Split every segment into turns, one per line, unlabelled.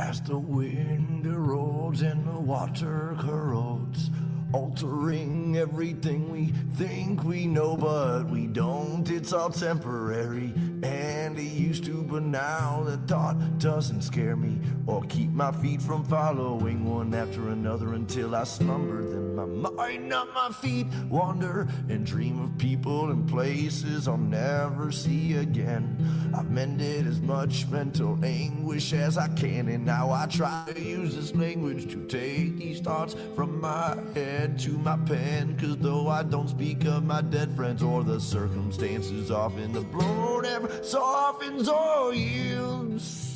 As the wind erodes and the water corrodes, altering everything we think we know, but we don't. It's all temporary, and it used to, but now the thought doesn't scare me or keep my feet from following one after another until I slumber. Then my mind, not my feet, wander and dream of people and places I'll never see again. I've mended as much mental anguish as I can, and now I try to use this language to take these thoughts from my head to my pen. Cause though I don't speak of my dead friends or the circumstances, often the blow never softens or yields.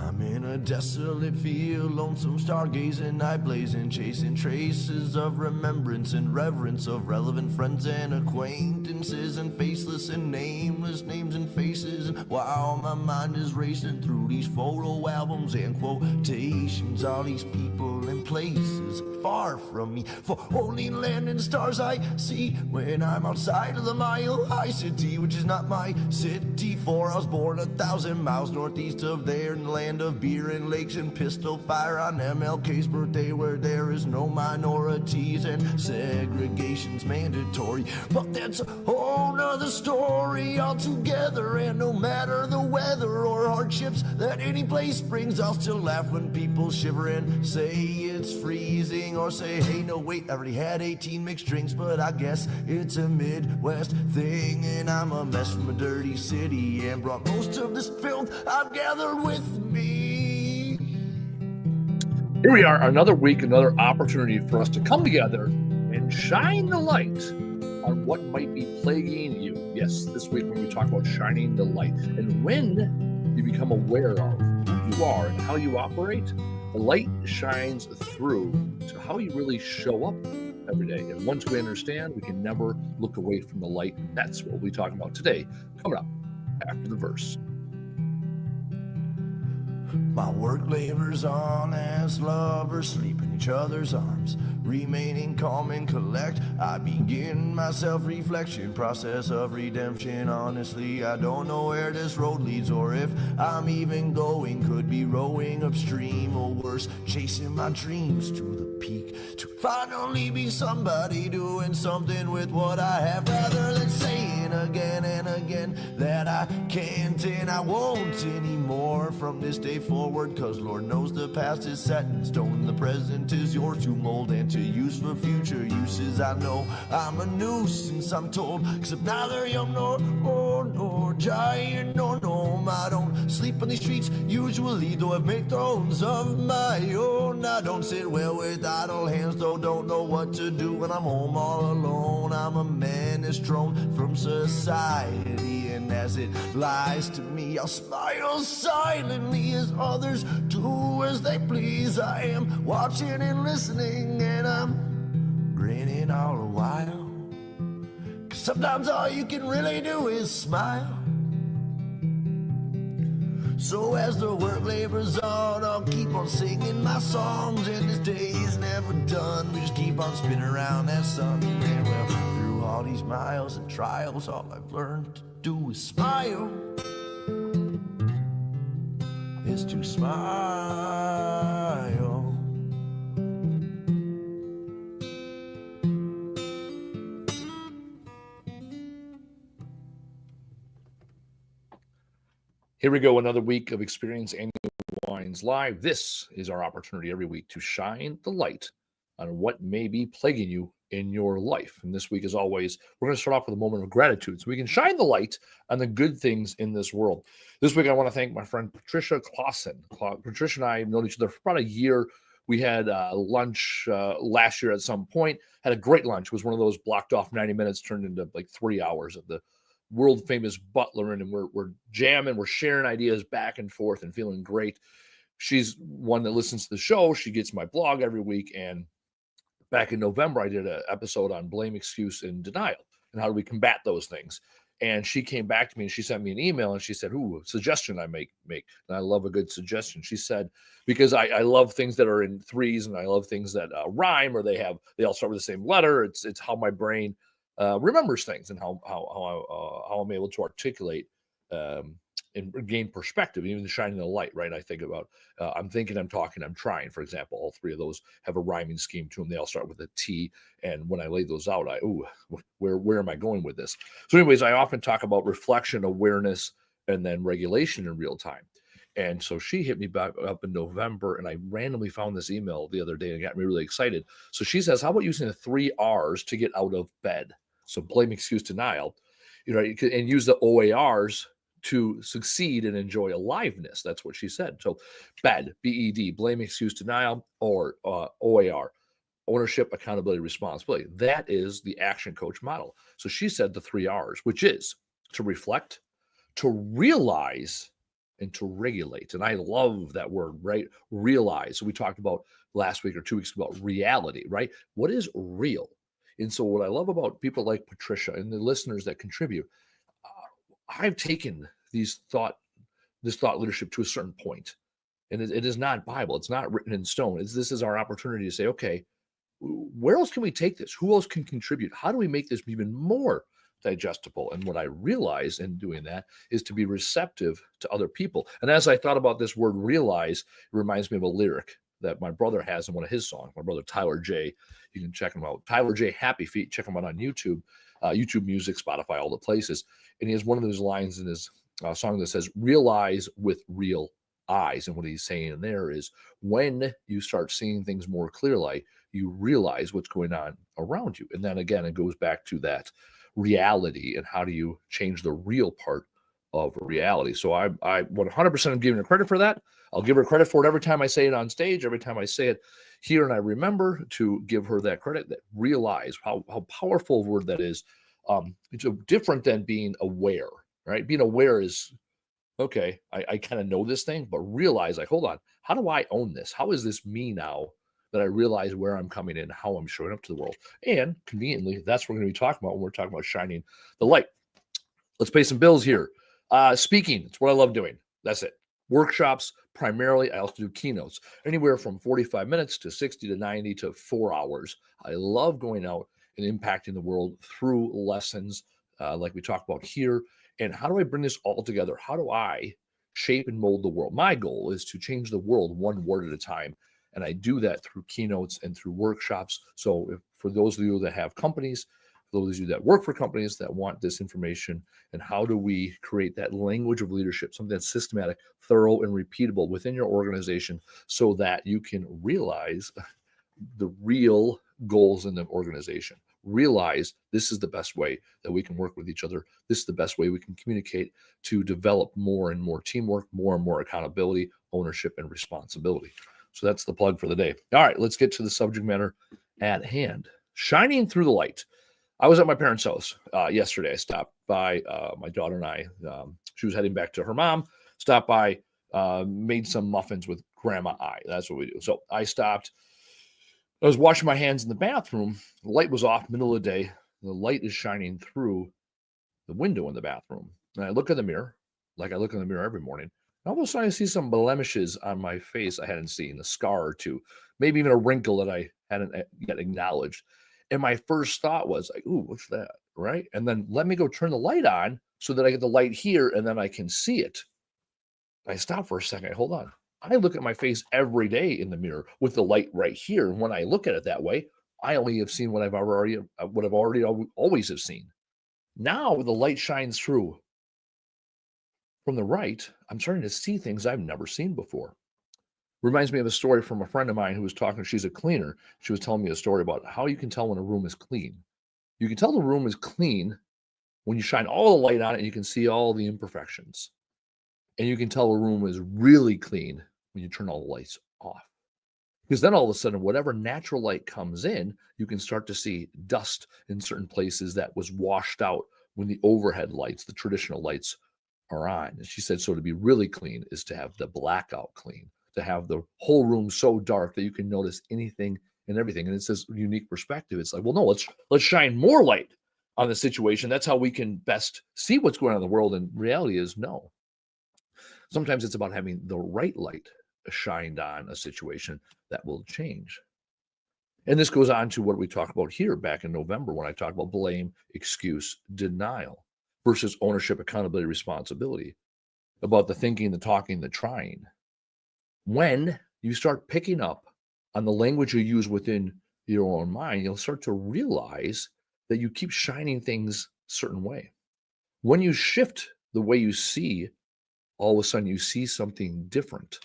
I'm in a desolate field, lonesome stargazing, night blazing, chasing traces of remembrance and reverence of relevant friends and acquaintances, and faceless and nameless names and faces. And while my mind is racing through these photo albums and quotations, all these people and places far from me, for only land and stars I see when I'm outside of the Mile High City, which is not my city, for I was born 1,000 miles northeast of there, in the land of beer and lakes and pistol fire on MLK's birthday, where there is no minorities and segregation's mandatory. But that's a whole nother story altogether, and no matter the weather or hardships that any place brings, I'll still laugh when people shiver and say it's freezing, or say, hey, no, wait, I already had 18 mixed drinks, but I guess it's a Midwest thing, and I'm a mess from a dirty city and brought most of this filth I've gathered with me.
Here we are, another week, another opportunity for us to come together and shine the light on what might be plaguing you. Yes, this week when we talk about shining the light, and when you become aware of who you are and how you operate, the light shines through to how you really show up every day. And once we understand, we can never look away from the light. That's what we'll be talking about today, coming up after the verse.
My work labors on as lovers sleep in each other's arms, remaining calm and collect. I begin my self-reflection process of redemption. Honestly, I don't know where this road leads, or if I'm even going. Could be rowing upstream, or worse, chasing my dreams to the peak, to finally be somebody doing something with what I have, rather than saying again and again that I can't and I won't anymore from this day forward. Cause Lord knows the past is set in stone, the present is yours to mold and to use for future uses. I know I'm a nuisance, I'm told, cause I'm neither young nor giant nor gnome. I don't sleep on these streets usually, though I've made thrones of my own. I don't sit well with idle hands, though don't know what to do when I'm home all alone. I'm a menace thrown from society, and as it lies to me, I'll smile silently as others do as they please. I am watching and listening, and I'm grinning all the while, 'cause sometimes all you can really do is smile. So as the work labors on, I'll keep on singing my songs, and this day is never done. We just keep on spinning around that sun, and well, through all these miles and trials, all I've learned to do is smile. Is to smile.
Here we go, another week of Experience Annual Weins Live. This is our opportunity every week to shine the light on what may be plaguing you in your life. And this week, as always, we're going to start off with a moment of gratitude so we can shine the light on the good things in this world. This week, I want to thank my friend Patricia Clausen. Patricia and I have known each other for about a year. We had lunch last year at some point, had a great lunch. It was one of those blocked off 90 minutes turned into like 3 hours of the world famous Butler, and we're jamming, we're sharing ideas back and forth and feeling great. She's one that listens to the show. She gets my blog every week. And back in November, I did an episode on blame, excuse, and denial, and how do we combat those things. And she came back to me and she sent me an email and she said, ooh, a suggestion I make. And I love a good suggestion. She said, because I love things that are in threes, and I love things that rhyme, or they all start with the same letter. It's how my brain remembers things, and how I'm able to articulate um, and gain perspective, even shining the light. Right? I think about I'm thinking, I'm talking, I'm trying. For example, all three of those have a rhyming scheme to them. They all start with a T, and when I lay those out, where am I going with this? So, anyways, I often talk about reflection, awareness, and then regulation in real time. And so she hit me back up in November, and I randomly found this email the other day and got me really excited. So she says, "How about using the 3 R's to get out of bed?" So blame, excuse, denial, and use the OARs to succeed and enjoy aliveness. That's what she said. So bed, BED, blame, excuse, denial, or OAR, ownership, accountability, responsibility. That is the action coach model. So she said the 3 R's, which is to reflect, to realize, and to regulate. And I love that word, right? Realize. So we talked about last week or 2 weeks about reality, right? What is real? And so what I love about people like Patricia and the listeners that contribute, I've taken this thought leadership to a certain point, and it is not Bible. It's not written in stone. This is our opportunity to say, okay, where else can we take this? Who else can contribute? How do we make this even more digestible? And what I realized in doing that is to be receptive to other people. And as I thought about this word realize, it reminds me of a lyric that my brother has in one of his songs. My brother Tyler J. You can check him out. Tyler J. Happy Feet. Check him out on YouTube, YouTube Music, Spotify, all the places. And he has one of those lines in his song that says, "Realize with real eyes." And what he's saying in there is, when you start seeing things more clearly, you realize what's going on around you. And then again, it goes back to that reality, and how do you change the real part of reality. So I 100% am giving her credit for that. I'll give her credit for it every time I say it on stage, every time I say it here, and I remember to give her that credit, that realize how powerful a word that is. It's different than being aware, right? Being aware is, okay, I kind of know this thing, but realize, like, hold on, how do I own this? How is this me now that I realize where I'm coming in, how I'm showing up to the world? And conveniently, that's what we're going to be talking about when we're talking about shining the light. Let's pay some bills here. Speaking, it's what I love doing. That's it. Workshops, primarily. I also do keynotes, anywhere from 45 minutes to 60 to 90 to 4 hours. I love going out and impacting the world through lessons like we talk about here. And how do I bring this all together? How do I shape and mold the world? My goal is to change the world one word at a time. And I do that through keynotes and through workshops. So for those of you that have companies, for those of you that work for companies that want this information, and how do we create that language of leadership, something that's systematic, thorough, and repeatable within your organization, so that you can realize the real goals in the organization. Realize this is the best way that we can work with each other. This is the best way we can communicate to develop more and more teamwork, more and more accountability, ownership, and responsibility. So that's the plug for the day. All right, let's get to the subject matter at hand. Shining through the light. I was at my parents' house yesterday. I stopped by, my daughter and I. She was heading back to her mom. Stopped by, made some muffins with Grandma I. That's what we do. So I stopped. I was washing my hands in the bathroom. The light was off, middle of the day. The light is shining through the window in the bathroom. And I look in the mirror, like I look in the mirror every morning. And all of a sudden, I see some blemishes on my face I hadn't seen, a scar or two, maybe even a wrinkle that I hadn't yet acknowledged. And my first thought was like, ooh, what's that? Right? And then let me go turn the light on so that I get the light here and then I can see it. I stop for a second. Hold on. I look at my face every day in the mirror with the light right here. And when I look at it that way, I only have seen what I've already always have seen. Now the light shines through from the right. I'm starting to see things I've never seen before. Reminds me of a story from a friend of mine who was talking. She's a cleaner. She was telling me a story about how you can tell when a room is clean. You can tell the room is clean when you shine all the light on it and you can see all the imperfections. And you can tell a room is really clean when you turn all the lights off. Because then all of a sudden, whatever natural light comes in, you can start to see dust in certain places that was washed out when the overhead lights, the traditional lights, are on. And she said, so to be really clean is to have the blackout clean, to have the whole room so dark that you can notice anything and everything. And it's this unique perspective. It's like, well, no, let's shine more light on the situation. That's how we can best see what's going on in the world. And reality is no. Sometimes it's about having the right light shined on a situation that will change. And this goes on to what we talked about here back in November when I talked about blame, excuse, denial versus ownership, accountability, responsibility, about the thinking, the talking, the trying. When you start picking up on the language you use within your own mind, you'll start to realize that you keep shining things a certain way. When you shift the way you see, all of a sudden you see something different.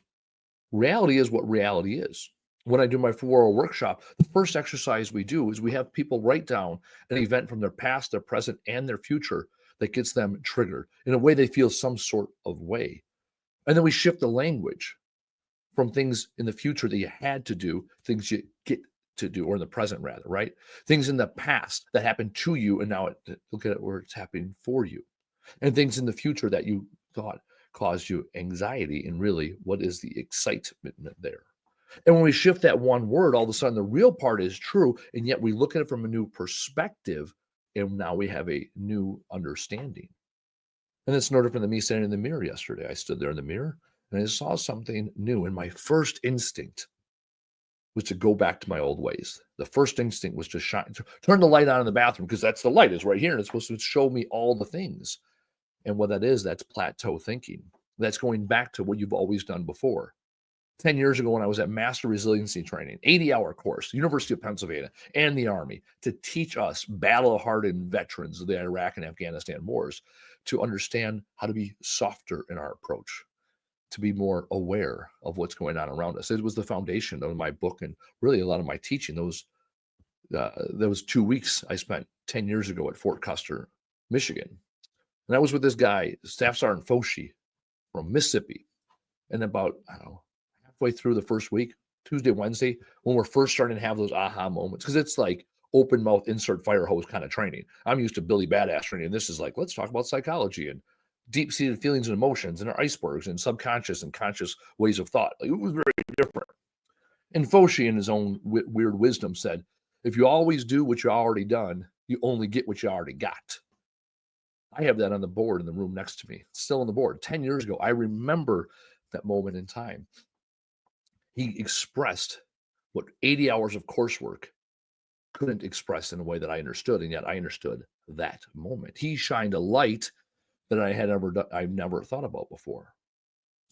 Reality is what reality is. When I do my 4-hour workshop, the first exercise we do is we have people write down an event from their past, their present, and their future that gets them triggered in a way they feel some sort of way. And then we shift the language from things in the future that you had to do, things you get to do, or in the present rather, right? Things in the past that happened to you, and now look at it where it's happening for you. And things in the future that you thought caused you anxiety, and really, what is the excitement there? And when we shift that one word, all of a sudden the real part is true, and yet we look at it from a new perspective, and now we have a new understanding. And it's no different than me standing in the mirror yesterday. I stood there in the mirror and I saw something new, and my first instinct was to go back to my old ways. The first instinct was to turn the light on in the bathroom, because that's the light is right here, and it's supposed to show me all the things. And what that is, that's plateau thinking. That's going back to what you've always done before. 10 years ago, when I was at Master Resiliency Training, 80-hour course, University of Pennsylvania and the Army, to teach us battle-hardened veterans of the Iraq and Afghanistan wars to understand how to be softer in our approach, to be more aware of what's going on around us. It was the foundation of my book and really a lot of my teaching. Those 2 weeks I spent 10 years ago at Fort Custer, Michigan. And I was with this guy, Staff Sergeant Foshi from Mississippi. And about, I don't know, halfway through the first week, Tuesday, Wednesday, when we're first starting to have those aha moments, because it's like open mouth, insert fire hose kind of training. I'm used to Billy Badass training. And this is like, let's talk about psychology and deep-seated feelings and emotions and our icebergs and subconscious and conscious ways of thought. Like, it was very different. And Foshi, in his own weird wisdom, said, if you always do what you already done, you only get what you already got. I have that on the board in the room next to me, still on the board. 10 years ago, I remember that moment in time. He expressed what 80 hours of coursework couldn't express in a way that I understood, and yet I understood that moment. He shined a light that I've never thought about before.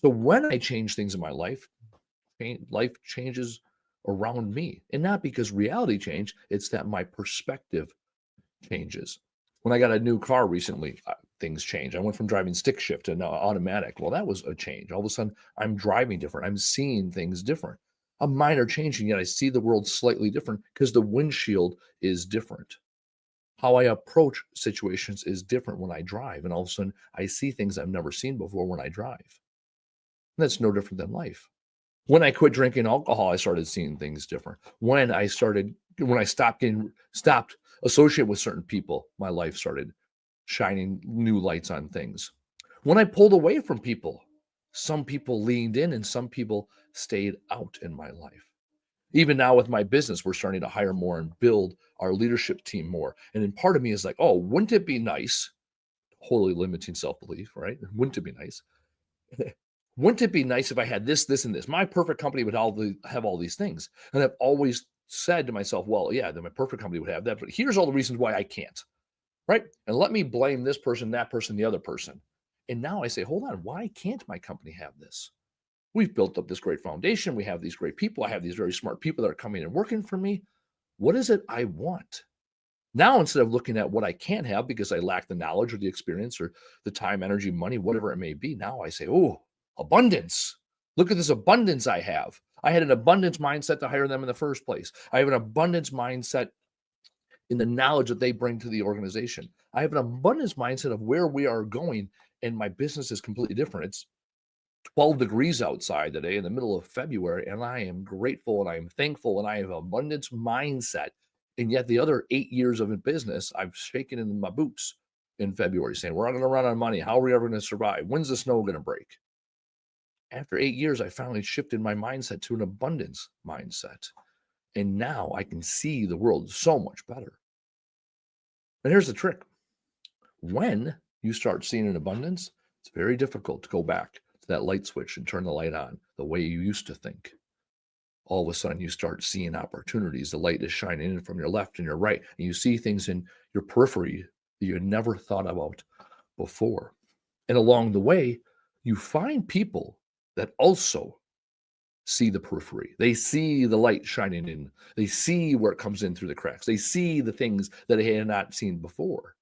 So when I change things in my life changes around me, and not because reality changed, it's that my perspective changes. When I got a new car recently, things changed. I went from driving stick shift to now automatic. Well, that was a change. All of a sudden, I'm driving different. I'm seeing things different. A minor change, and yet I see the world slightly different because the windshield is different. How I approach situations is different when I drive, and all of a sudden, I see things I've never seen before when I drive. And that's no different than life. When I quit drinking alcohol, I started seeing things different. When I stopped associating with certain people, my life started shining new lights on things. When I pulled away from people, some people leaned in and some people stayed out in my life. Even now with my business, we're starting to hire more and build our leadership team more. And then part of me is like, oh, wouldn't it be nice? Wholly limiting self-belief, right? Wouldn't it be nice? Wouldn't it be nice if I had this, this, and this? My perfect company would have all these things. And I've always said to myself, well, yeah, then my perfect company would have that. But here's all the reasons why I can't, right? And let me blame this person, that person, the other person. And now I say, hold on, why can't my company have this? We've built up this great foundation. We have these great people. I have these very smart people that are coming and working for me. What is it I want? Now, instead of looking at what I can't have because I lack the knowledge or the experience or the time, energy, money, whatever it may be, now I say, oh, abundance. Look at this abundance I have. I had an abundance mindset to hire them in the first place. I have an abundance mindset in the knowledge that they bring to the organization. I have an abundance mindset of where we are going, and my business is completely different. It's 12 degrees outside today in the middle of February, and I am grateful and I am thankful and I have an abundance mindset. And yet the other 8 years of business, I've shaken in my boots in February saying, we're not going to run on money. How are we ever going to survive? When's the snow going to break? After 8 years, I finally shifted my mindset to an abundance mindset. And now I can see the world so much better. And here's the trick. When you start seeing an abundance, it's very difficult to go back to that light switch and turn the light on the way you used to think. all of a sudden you start seeing opportunities. The light is shining in from your left and your right, and you see things in your periphery that you had never thought about before. And along the way, you find people that also see the periphery. They see the light shining in. They see where it comes in through the cracks. They see the things that they had not seen before.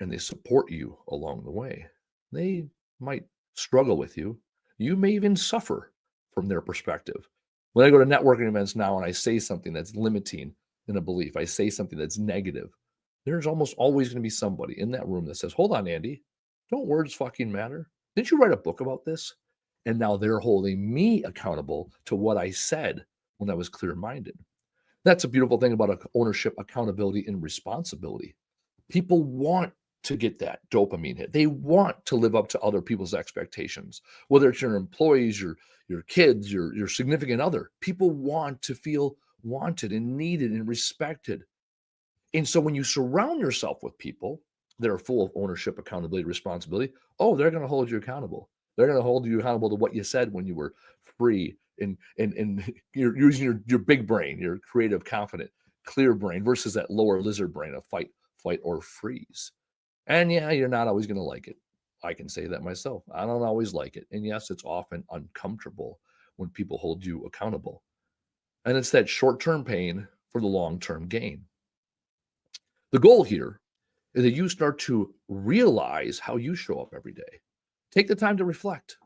And they support you along the way. They might struggle with you. You may even suffer from their perspective. When I go to networking events now and I say something that's limiting in a belief, I say something that's negative, there's almost always going to be somebody in that room that says, hold on, Andy, don't words fucking matter? Didn't you write a book about this? And now they're holding me accountable to what I said when I was clear minded. That's a beautiful thing about ownership, accountability, and responsibility. People want to get that dopamine hit. They want to live up to other people's expectations, whether it's your employees, your kids, your significant other. People want to feel wanted and needed and respected. And so when you surround yourself with people that are full of ownership, accountability, responsibility, oh, they're going to hold you accountable. They're going to hold you accountable to what you said when you were free and you're using your big brain, your creative, confident, clear brain versus that lower lizard brain of fight, flight, or freeze. And yeah, you're not always going to like it. I can say that myself. I don't always like it. And yes, it's often uncomfortable when people hold you accountable. And it's that short-term pain for the long-term gain. The goal here is that you start to realize how you show up every day. Take the time to reflect.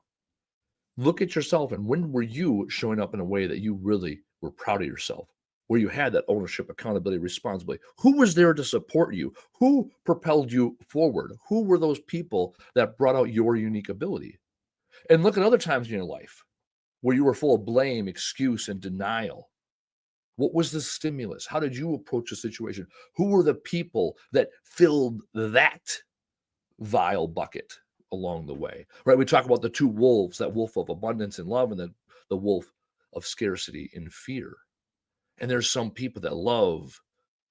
Look at yourself and when were you showing up in a way that you really were proud of yourself, where you had that ownership, accountability, responsibility? Who was there to support you? Who propelled you forward? Who were those people that brought out your unique ability? And look at other times in your life where you were full of blame, excuse, and denial. What was the stimulus? How did you approach the situation? Who were the people that filled that vile bucket along the way? Right? We talk about the two wolves, that wolf of abundance and love, and the wolf of scarcity and fear. And there's some people that love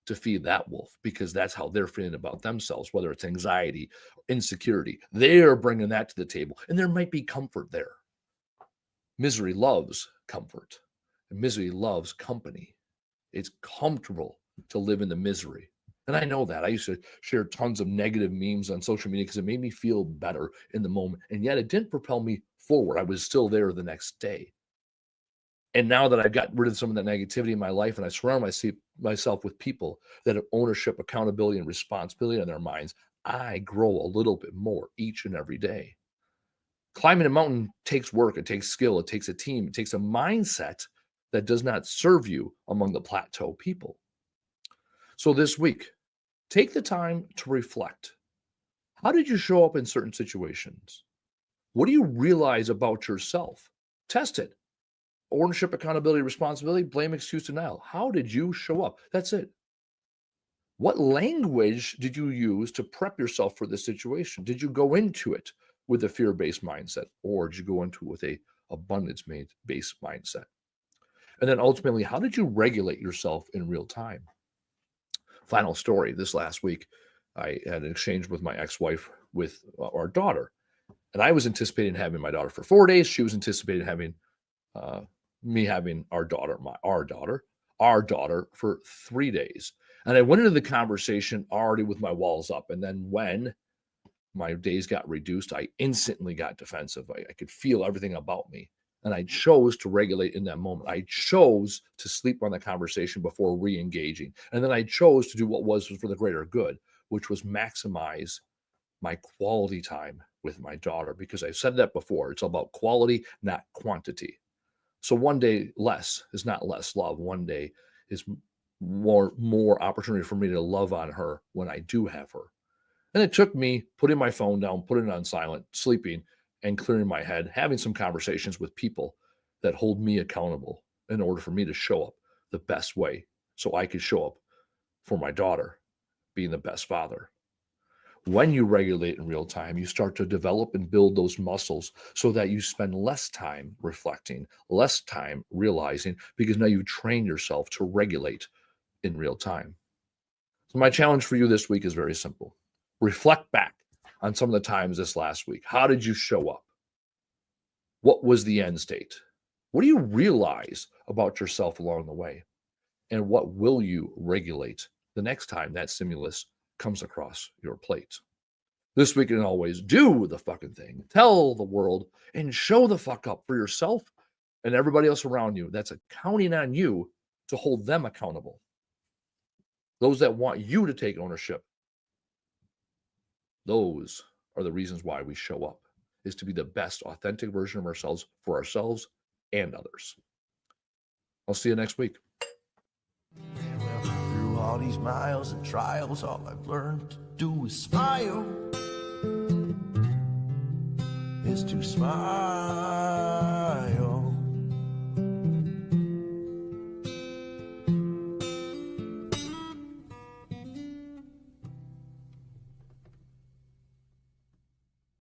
to feed that wolf because that's how they're feeling about themselves, whether it's anxiety, insecurity. They're bringing that to the table, and there might be comfort there. Misery loves comfort, and misery loves company. It's comfortable to live in the misery. And I know that. I used to share tons of negative memes on social media because it made me feel better in the moment. And yet it didn't propel me forward. I was still there the next day. And now that I've gotten rid of some of that negativity in my life and I surround myself with people that have ownership, accountability, and responsibility in their minds, I grow a little bit more each and every day. Climbing a mountain takes work, it takes skill, it takes a team, it takes a mindset that does not serve you among the plateau people. So this week, take the time to reflect. How did you show up in certain situations? What do you realize about yourself? Test it. Ownership, accountability, responsibility, blame, excuse, denial. How did you show up? That's it. What language did you use to prep yourself for this situation? Did you go into it with a fear-based mindset, or did you go into it with a abundance-based mindset? And then ultimately, how did you regulate yourself in real time? Final story, this last week, I had an exchange with my ex-wife with our daughter. And I was anticipating having my daughter for 4 days. She was anticipating having me having our daughter for 3 days. And I went into the conversation already with my walls up. And then when my days got reduced, I instantly got defensive. I could feel everything about me. And I chose to regulate in that moment. I chose to sleep on the conversation before re-engaging. And then I chose to do what was for the greater good, which was maximize my quality time with my daughter. Because I've said that before, it's about quality, not quantity. So one day less is not less love. One day is more opportunity for me to love on her when I do have her. And it took me putting my phone down, putting it on silent, sleeping, and clearing my head, having some conversations with people that hold me accountable in order for me to show up the best way so I could show up for my daughter, being the best father. When you regulate in real time, you start to develop and build those muscles so that you spend less time reflecting, less time realizing, because now you train yourself to regulate in real time. So my challenge for you this week is very simple. Reflect back on some of the times this last week. How did you show up? What was the end state? What do you realize about yourself along the way? And what will you regulate the next time that stimulus comes across your plate? This week and always, do the fucking thing. Tell the world and show the fuck up for yourself and everybody else around you that's counting on you to hold them accountable. Those that want you to take ownership. Those are the reasons why we show up, is to be the best authentic version of ourselves for ourselves and others. I'll see you next week.
Well, through all these miles and trials, all I've learned to do is smile. Is to smile.